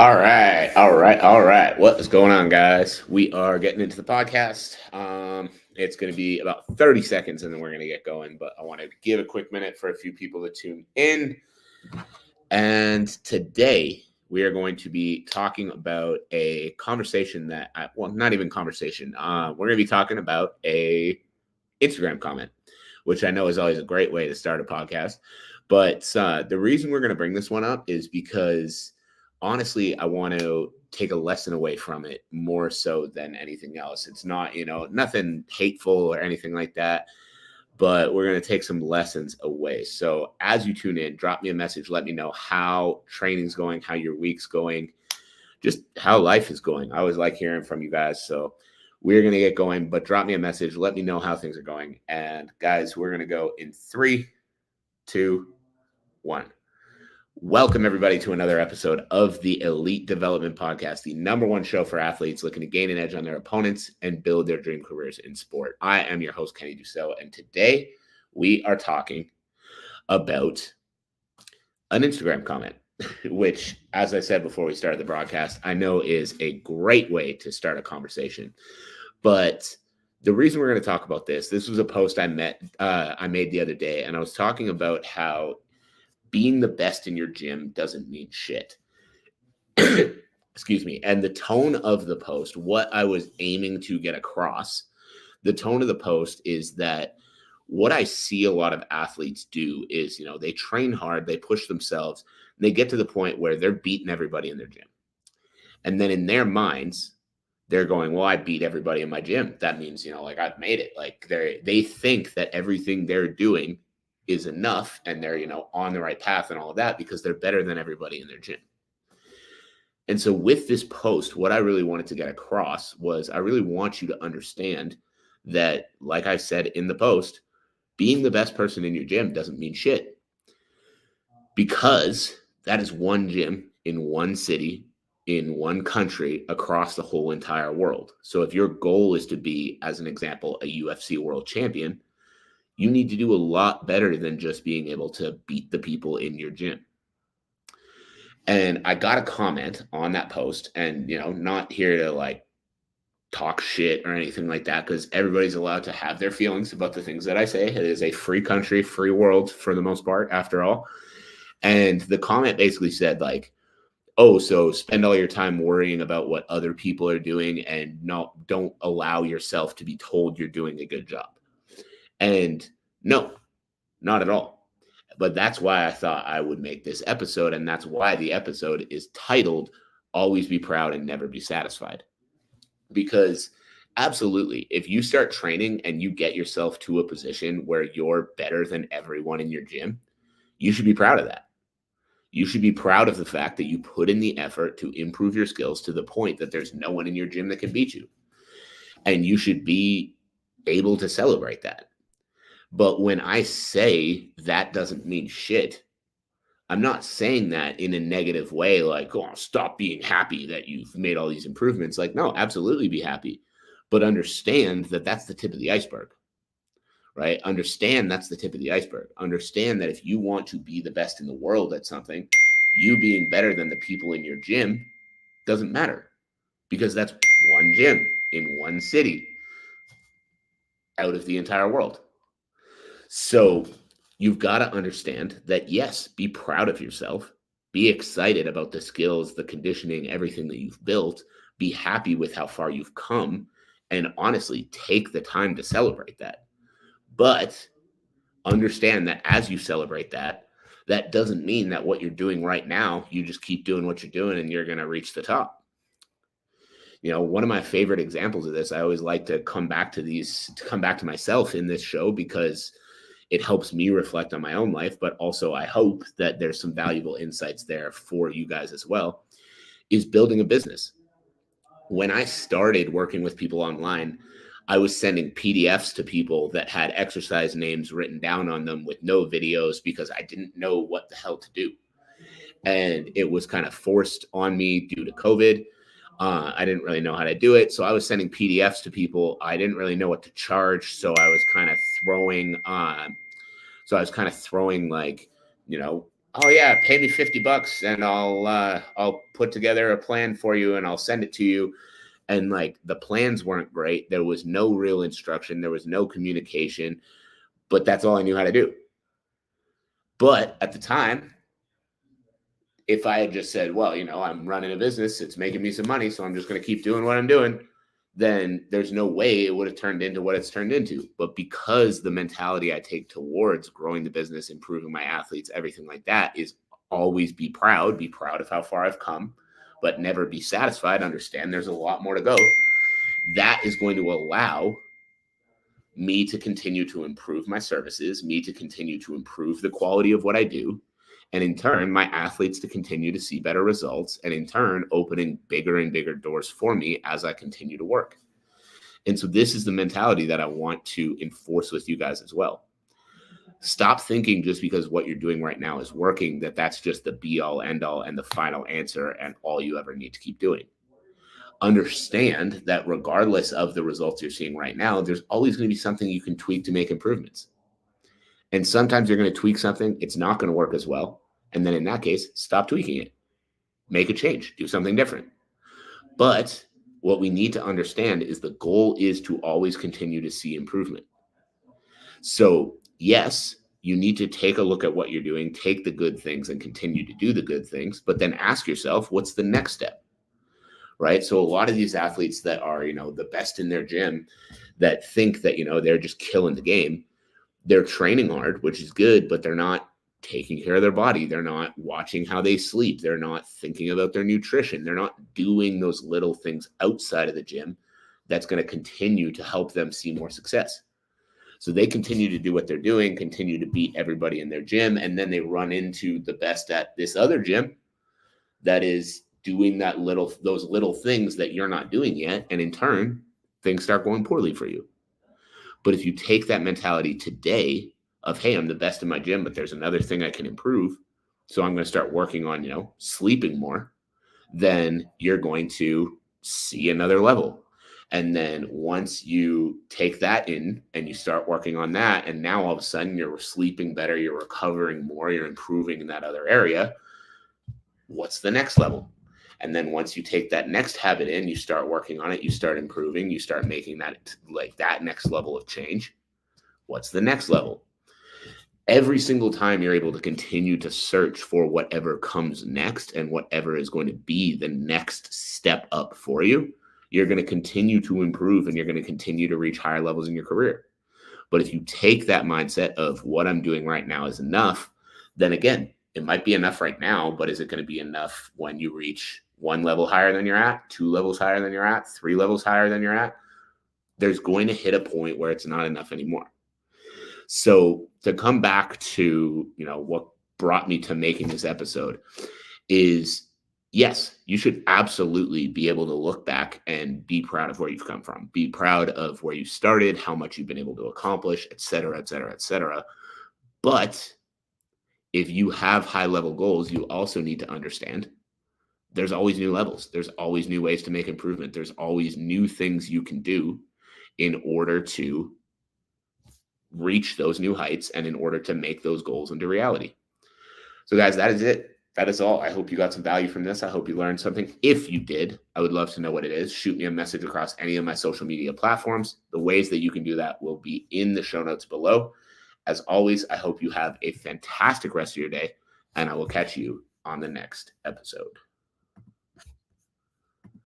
All right. What is going on, guys? We are getting into the podcast. It's going to be about 30 seconds and then we're going to get going. But I want to give a quick minute for a few people to tune in. And today we are going to be talking about a conversation not even conversation. We're going to be talking about a Instagram comment, which I know is always a great way to start a podcast. But the reason we're going to bring this one up is because honestly, I want to take a lesson away from it more so than anything else. It's not, nothing hateful or anything like that, but we're going to take some lessons away. So as you tune in, drop me a message. Let me know how training's going, how your week's going, just how life is going. I always like hearing from you guys. So we're going to get going, but drop me a message. Let me know how things are going. And guys, we're going to go in 3, 2, 1. Welcome, everybody, to another episode of the Elite Development Podcast, the number one show for athletes looking to gain an edge on their opponents and build their dream careers in sport. I am your host, Kenny Dussel, and today we are talking about an Instagram comment, which, as I said before we started the broadcast, I know is a great way to start a conversation. But the reason we're going to talk about this was a post I made the other day, and I was talking about how being the best in your gym doesn't mean shit. Excuse me. And the tone of the post, what I was aiming to get across, the tone of the post is that what I see a lot of athletes do is, they train hard, they push themselves, and they get to the point where they're beating everybody in their gym. And then in their minds, they're going, well, I beat everybody in my gym. That means, I've made it. Like they think that everything they're doing is enough and they're, on the right path and all of that because they're better than everybody in their gym. And so with this post, what I really wanted to get across was I really want you to understand that, like I said in the post, being the best person in your gym doesn't mean shit, because that is one gym in one city, in one country, across the whole entire world. So if your goal is to be, as an example, a UFC world champion, you need to do a lot better than just being able to beat the people in your gym. And I got a comment on that post, and, not here to talk shit or anything like that, because everybody's allowed to have their feelings about the things that I say. It is a free country, free world for the most part, after all. And the comment basically said oh, so spend all your time worrying about what other people are doing and don't allow yourself to be told you're doing a good job. And no, not at all. But that's why I thought I would make this episode. And that's why the episode is titled Always Be Proud and Never Be Satisfied. Because absolutely, if you start training and you get yourself to a position where you're better than everyone in your gym, you should be proud of that. You should be proud of the fact that you put in the effort to improve your skills to the point that there's no one in your gym that can beat you. And you should be able to celebrate that. But when I say that doesn't mean shit, I'm not saying that in a negative way, like, oh, stop being happy that you've made all these improvements. No, absolutely be happy. But understand that that's the tip of the iceberg, right? Understand that's the tip of the iceberg. Understand that if you want to be the best in the world at something, you being better than the people in your gym doesn't matter, because that's one gym in one city out of the entire world. So you've got to understand that, yes, be proud of yourself, be excited about the skills, the conditioning, everything that you've built, be happy with how far you've come, and honestly, take the time to celebrate that. But understand that as you celebrate that, that doesn't mean that what you're doing right now, you just keep doing what you're doing and you're going to reach the top. One of my favorite examples of this, I always like to come back to myself in this show, because it helps me reflect on my own life, but also I hope that there's some valuable insights there for you guys as well, is building a business. When I started working with people online, I was sending PDFs to people that had exercise names written down on them with no videos, because I didn't know what the hell to do. And it was kind of forced on me due to COVID. I didn't really know how to do it. So I was sending PDFs to people. I didn't really know what to charge. So I was kind of throwing oh yeah, pay me $50 and I'll put together a plan for you and I'll send it to you. And like the plans weren't great. There was no real instruction. There was no communication, but that's all I knew how to do. But at the time, if I had just said, well, I'm running a business, it's making me some money, so I'm just going to keep doing what I'm doing, then there's no way it would have turned into what it's turned into. But because the mentality I take towards growing the business, improving my athletes, everything like that is always be proud of how far I've come, but never be satisfied. Understand there's a lot more to go. That is going to allow me to continue to improve my services, me to continue to improve the quality of what I do, and in turn, my athletes to continue to see better results, and in turn, opening bigger and bigger doors for me as I continue to work. And so, this is the mentality that I want to enforce with you guys as well. Stop thinking just because what you're doing right now is working, that's just the be all, end all, and the final answer, and all you ever need to keep doing. Understand that regardless of the results you're seeing right now, there's always going to be something you can tweak to make improvements. And sometimes you're going to tweak something, it's not going to work as well. And then in that case, stop tweaking it. Make a change, do something different. But what we need to understand is the goal is to always continue to see improvement. So, yes, you need to take a look at what you're doing, take the good things and continue to do the good things, but then ask yourself, what's the next step? Right? So a lot of these athletes that are, the best in their gym that think that, they're just killing the game, they're training hard, which is good, but they're not taking care of their body. They're not watching how they sleep. They're not thinking about their nutrition. They're not doing those little things outside of the gym that's going to continue to help them see more success. So they continue to do what they're doing, continue to beat everybody in their gym, and then they run into the best at this other gym that is doing those little things that you're not doing yet, and in turn, things start going poorly for you. But if you take that mentality today of, hey, I'm the best in my gym, but there's another thing I can improve, so I'm going to start working on, sleeping more, then you're going to see another level. And then once you take that in and you start working on that, and now all of a sudden you're sleeping better, you're recovering more, you're improving in that other area, what's the next level? And then once you take that next habit in, you start working on it, you start improving, you start making that next level of change. What's the next level? Every single time you're able to continue to search for whatever comes next and whatever is going to be the next step up for you, you're going to continue to improve and you're going to continue to reach higher levels in your career. But if you take that mindset of what I'm doing right now is enough, then again, it might be enough right now, but is it going to be enough when you reach one level higher than you're at, 2 levels higher than you're at, 3 levels higher than you're at? There's going to hit a point where it's not enough anymore. So to come back to, what brought me to making this episode is, yes, you should absolutely be able to look back and be proud of where you've come from, be proud of where you started, how much you've been able to accomplish, et cetera, et cetera, et cetera. But if you have high level goals, you also need to understand there's always new levels. There's always new ways to make improvement. There's always new things you can do in order to reach those new heights and in order to make those goals into reality. So guys, that is it. That is all. I hope you got some value from this. I hope you learned something. If you did, I would love to know what it is. Shoot me a message across any of my social media platforms. The ways that you can do that will be in the show notes below. As always, I hope you have a fantastic rest of your day, and I will catch you on the next episode.